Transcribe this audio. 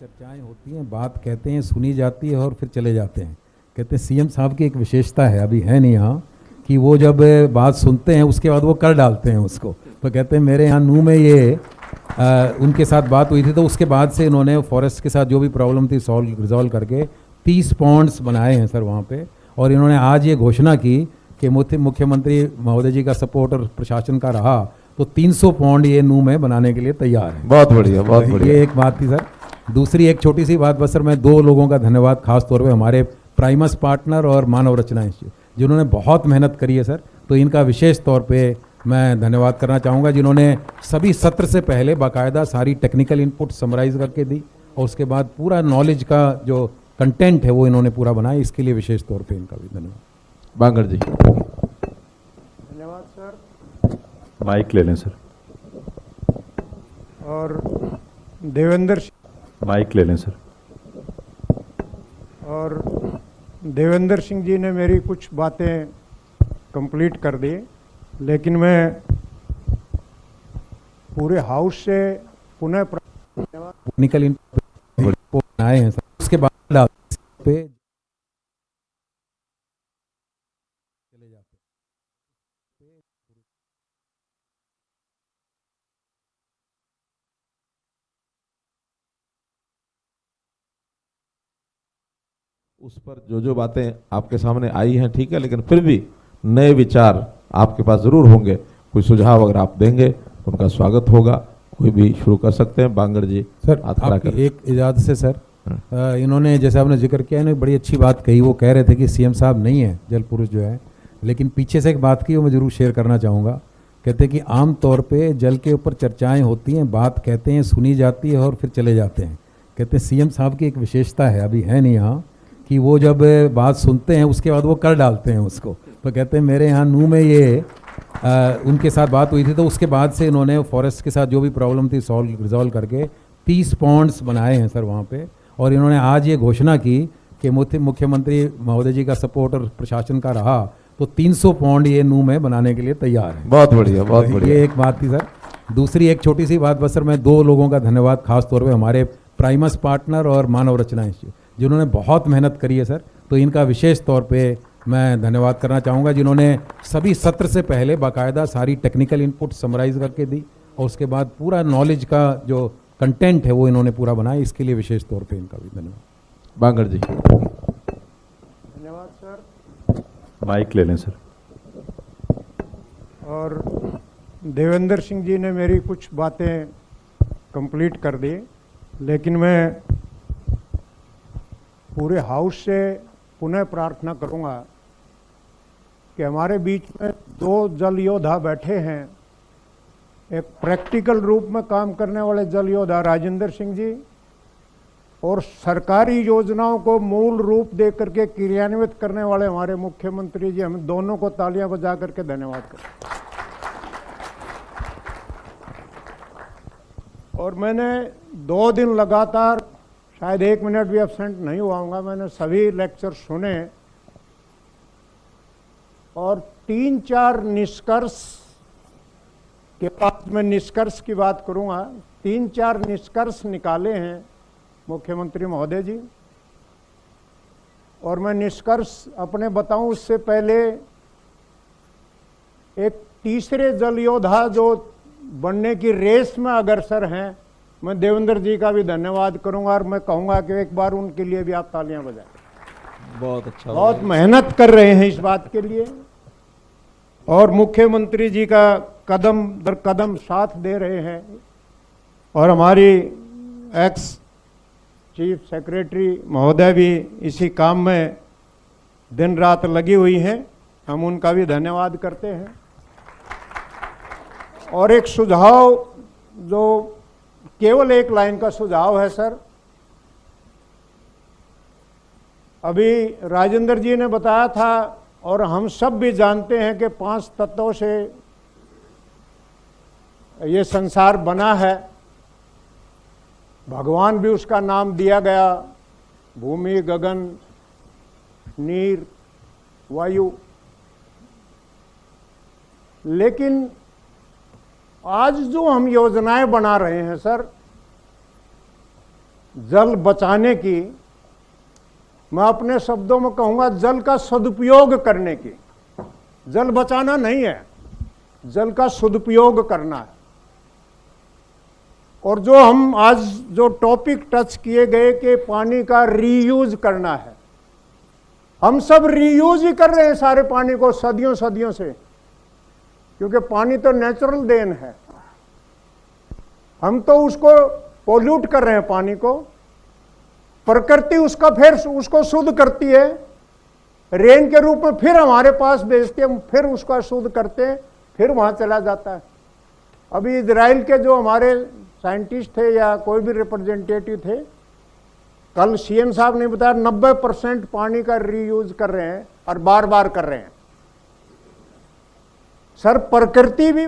चर्चाएं होती हैं, बात कहते हैं, सुनी जाती है और फिर चले जाते हैं। कहते हैं सीएम साहब की एक विशेषता है, अभी है नहीं यहाँ, कि वो जब बात सुनते हैं उसके बाद वो कर डालते हैं उसको। तो कहते हैं मेरे यहाँ नूह में ये उनके साथ बात हुई थी, तो उसके बाद से इन्होंने फॉरेस्ट के साथ जो भी प्रॉब्लम थी रिजॉल्व करके 30 पॉन्ड्स बनाए हैं सर वहाँ पे। और इन्होंने आज ये घोषणा की कि मुख्यमंत्री महोदय जी का सपोर्ट और प्रशासन का रहा तो 300 पॉन्ड ये नूह में बनाने के लिए तैयार है। बहुत बढ़िया, बहुत बढ़िया। ये एक बात थी सर। दूसरी एक छोटी सी बात, बस सर मैं 2 लोगों का धन्यवाद खास तौर पे हमारे प्राइमस पार्टनर और मानव रचना इंस्टीट्यूट, जिन्होंने बहुत मेहनत करी है सर, तो इनका विशेष तौर पे मैं धन्यवाद करना चाहूँगा, जिन्होंने सभी सत्र से पहले बाकायदा सारी टेक्निकल इनपुट समराइज करके दी और उसके बाद पूरा नॉलेज का जो कंटेंट है वो इन्होंने पूरा बनाया। इसके लिए विशेष तौर पे इनका भी धन्यवाद। बांगड़ जी, धन्यवाद सर। माइक ले लें सर। और देवेंद्र माइक ले लें सर। और देवेंद्र सिंह जी ने मेरी कुछ बातें कंप्लीट कर दी, लेकिन मैं पूरे हाउस से पुनः टेक्निकल इनपुट बनाए हैं सर, उसके बाद पे चले जाते हैं। उस पर जो बातें आपके सामने आई हैं ठीक है, लेकिन फिर भी नए विचार आपके पास जरूर होंगे। कोई सुझाव अगर आप देंगे तो उनका स्वागत होगा। कोई भी शुरू कर सकते हैं। बांगड़ जी सर, आपकी एक इजाज़त से सर, इन्होंने जैसे आपने जिक्र किया है, बड़ी अच्छी बात कही। वो कह रहे थे कि सीएम साहब नहीं है जल पुरुष जो है, लेकिन पीछे से एक बात की वो मैं ज़रूर शेयर करना चाहूँगा। कहते हैं कि आम तौर पे जल के ऊपर चर्चाएं होती हैं, बात कहते हैं, सुनी जाती है और फिर चले जाते हैं। कहते हैं सीएम साहब की एक विशेषता है, अभी है नहीं यहाँ, कि वो जब बात सुनते हैं उसके बाद वो कर डालते हैं उसको। तो कहते हैं मेरे यहाँ नूह में ये उनके साथ बात हुई थी, तो उसके बाद से इन्होंने फॉरेस्ट के साथ जो भी प्रॉब्लम थी रिजॉल्व करके 30 पॉन्ड्स बनाए हैं सर वहाँ पे। और इन्होंने आज ये घोषणा की कि मुख्यमंत्री महोदय जी का सपोर्ट और प्रशासन का रहा तो 300 पॉन्ड ये नूह में बनाने के लिए तैयार है। बहुत बढ़िया, बहुत बढ़िया। ये एक बात थी सर। दूसरी एक छोटी सी बात, बस सर मैं 2 लोगों का धन्यवाद खास तौर पे हमारे प्राइमस पार्टनर और मानव रचना इंस्टीट्यूट, जिन्होंने बहुत मेहनत करी है सर, तो इनका विशेष तौर पे मैं धन्यवाद करना चाहूँगा, जिन्होंने सभी सत्र से पहले बाकायदा सारी टेक्निकल इनपुट समराइज करके दी और उसके बाद पूरा नॉलेज का जो कंटेंट है वो इन्होंने पूरा बनाया। इसके लिए विशेष तौर पे इनका भी धन्यवाद। बांगड़ जी, धन्यवाद सर। माइक ले लें सर। और देवेंद्र सिंह जी ने मेरी कुछ बातें कंप्लीट कर दी, लेकिन मैं पूरे हाउस से पुनः प्रार्थना करूंगा कि हमारे बीच में 2 जल योद्धा बैठे हैं। एक प्रैक्टिकल रूप में काम करने वाले जल योद्धा राजेंद्र सिंह जी, और सरकारी योजनाओं को मूल रूप दे करके क्रियान्वित करने वाले हमारे मुख्यमंत्री जी। हम दोनों को तालियां बजा करके धन्यवाद करें। और मैंने 2 दिन लगातार, शायद 1 मिनट भी एब्सेंट नहीं हुआ हूँगा, मैंने सभी लेक्चर सुने और 3-4 निष्कर्ष के बाद मैं निष्कर्ष की बात करूँगा। 3-4 निष्कर्ष निकाले हैं मुख्यमंत्री महोदय जी, और मैं निष्कर्ष अपने बताऊं उससे पहले एक तीसरे जल योद्धा जो बनने की रेस में अग्रसर हैं, मैं देवेंद्र जी का भी धन्यवाद करूंगा और मैं कहूंगा कि एक बार उनके लिए भी आप तालियां बजाएं। बहुत अच्छा, बहुत मेहनत कर रहे हैं इस बात के लिए और मुख्यमंत्री जी का कदम दर कदम साथ दे रहे हैं। और हमारी एक्स चीफ सेक्रेटरी महोदय भी इसी काम में दिन रात लगी हुई हैं, हम उनका भी धन्यवाद करते हैं। और एक सुझाव, जो केवल 1 लाइन का सुझाव है सर, अभी राजेंद्र जी ने बताया था और हम सब भी जानते हैं कि 5 तत्वों से ये संसार बना है। भगवान भी उसका नाम दिया गया, भूमि, गगन, नीर, वायु। लेकिन आज जो हम योजनाएं बना रहे हैं सर, जल बचाने की, मैं अपने शब्दों में कहूंगा जल का सदुपयोग करने की। जल बचाना नहीं है, जल का सदुपयोग करना है। और जो हम आज जो टॉपिक टच किए गए कि पानी का रीयूज करना है, हम सब रीयूज ही कर रहे हैं सारे पानी को सदियों सदियों से, क्योंकि पानी तो नेचुरल देन है। हम तो उसको पोल्यूट कर रहे हैं पानी को, प्रकृति उसका फिर उसको शुद्ध करती है, रेन के रूप में फिर हमारे पास भेजती है, फिर उसका शुद्ध करते हैं, फिर वहां चला जाता है। अभी इजराइल के जो हमारे साइंटिस्ट थे या कोई भी रिप्रेजेंटेटिव थे, कल सीएम साहब ने बताया 90% पानी का रीयूज कर रहे हैं और बार बार कर रहे हैं। सर प्रकृति भी